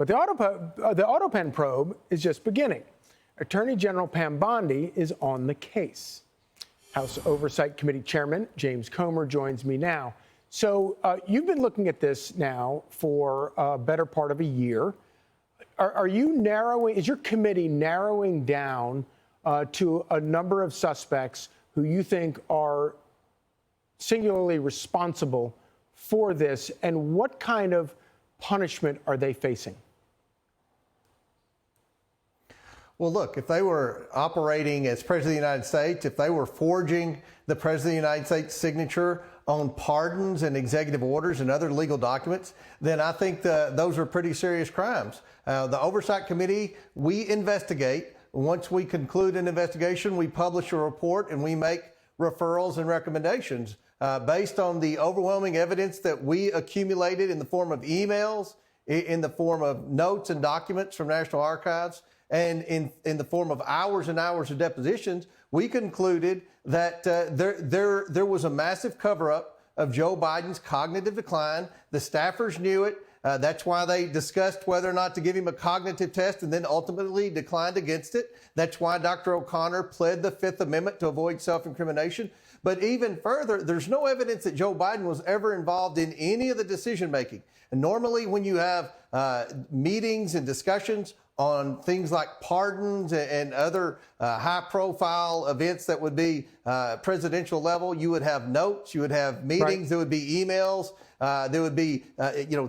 But the autopen probe is just beginning. Attorney General Pam Bondi is on the case. House Oversight Committee Chairman James Comer joins me now. So you've been looking at this now for a better part of a year. Are you narrowing, is your committee narrowing down to a number of suspects who you think are singularly responsible for this, and what kind of punishment are they facing? Well, look, if they were operating as President of the United States, if they were forging the President of the United States' signature on pardons and executive orders and other legal documents, then I think those are pretty serious crimes. The Oversight Committee, we investigate. Once we conclude an investigation, we publish a report and we make referrals and recommendations based on the overwhelming evidence that we accumulated in the form of emails, in the form of notes and documents from National Archives, and in the form of hours and hours of depositions. We concluded that there was a massive cover-up of Joe Biden's cognitive decline. The staffers knew it. That's why they discussed whether or not to give him a cognitive test and then ultimately declined against it. That's why Dr. O'Connor pled the Fifth Amendment to avoid self-incrimination. But even further, there's no evidence that Joe Biden was ever involved in any of the decision-making. And normally when you have meetings and discussions on things like pardons and other high-profile events that would be presidential level, you would have notes, you would have meetings, right. There would be emails, there would be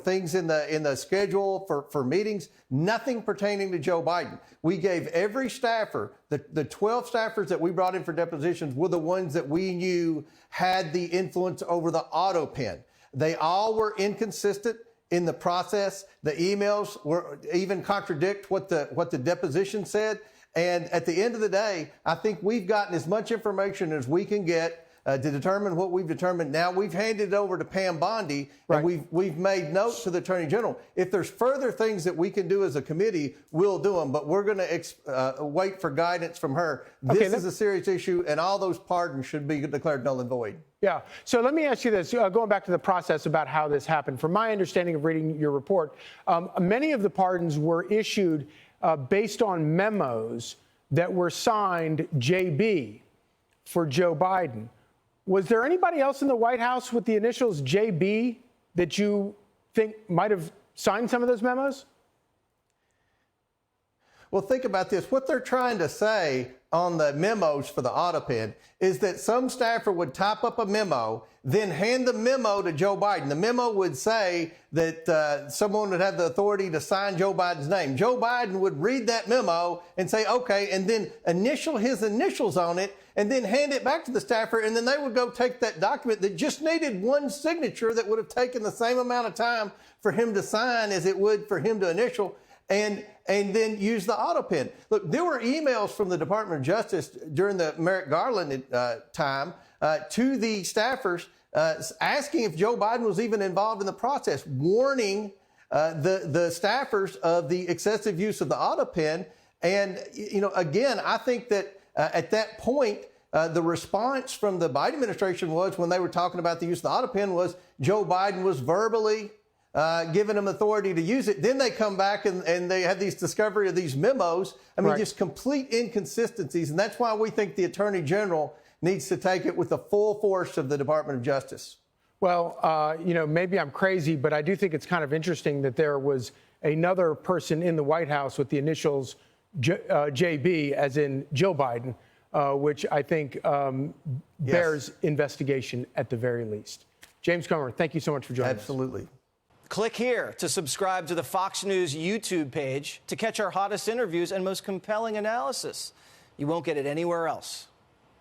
things in the schedule for meetings. Nothing pertaining to Joe Biden. We gave every staffer, the 12 staffers that we brought in for depositions were the ones that we knew had the influence over the autopen. They all were inconsistent in the process. The emails were even contradict what the deposition said. And at the end of the day, I think we've gotten as much information as we can get to determine what we've determined. Now we've handed it over to Pam Bondi, right. And we've made notes to the Attorney General. If there's further things that we can do as a committee, we'll do them. But we're going to wait for guidance from her. This is a serious issue, and all those pardons should be declared null and void. Yeah. So let me ask you this, going back to the process about how this happened. From my understanding of reading your report, many of the pardons were issued based on memos that were signed JB for Joe Biden. Was there anybody else in the White House with the initials JB that you think might have signed some of those memos? Well, think about this. What they're trying to say on the memos for the autopen is that some staffer would type up a memo, then hand the memo to Joe Biden. The memo would say that someone would have the authority to sign Joe Biden's name. Joe Biden would read that memo and say, okay, and then initial his initials on it, and then hand it back to the staffer, and then they would go take that document that just needed one signature that would have taken the same amount of time for him to sign as it would for him to initial, and then use the autopen. Look, there were emails from the Department of Justice during the Merrick Garland time to the staffers asking if Joe Biden was even involved in the process, warning the staffers of the excessive use of the autopen. And, again, I think that at that point, the response from the Biden administration was, when they were talking about the use of the autopen, was Joe Biden was verbally giving them authority to use it. Then they come back and they have these discovery of these memos. I mean, right. Just complete inconsistencies. And that's why we think the Attorney General needs to take it with the full force of the Department of Justice. Well, maybe I'm crazy, but I do think it's kind of interesting that there was another person in the White House with the initials JB, as in Joe Biden, which I think bears investigation at the very least. James Comer, thank you so much for joining us. Absolutely. Click here to subscribe to the Fox News YouTube page to catch our hottest interviews and most compelling analysis. You won't get it anywhere else.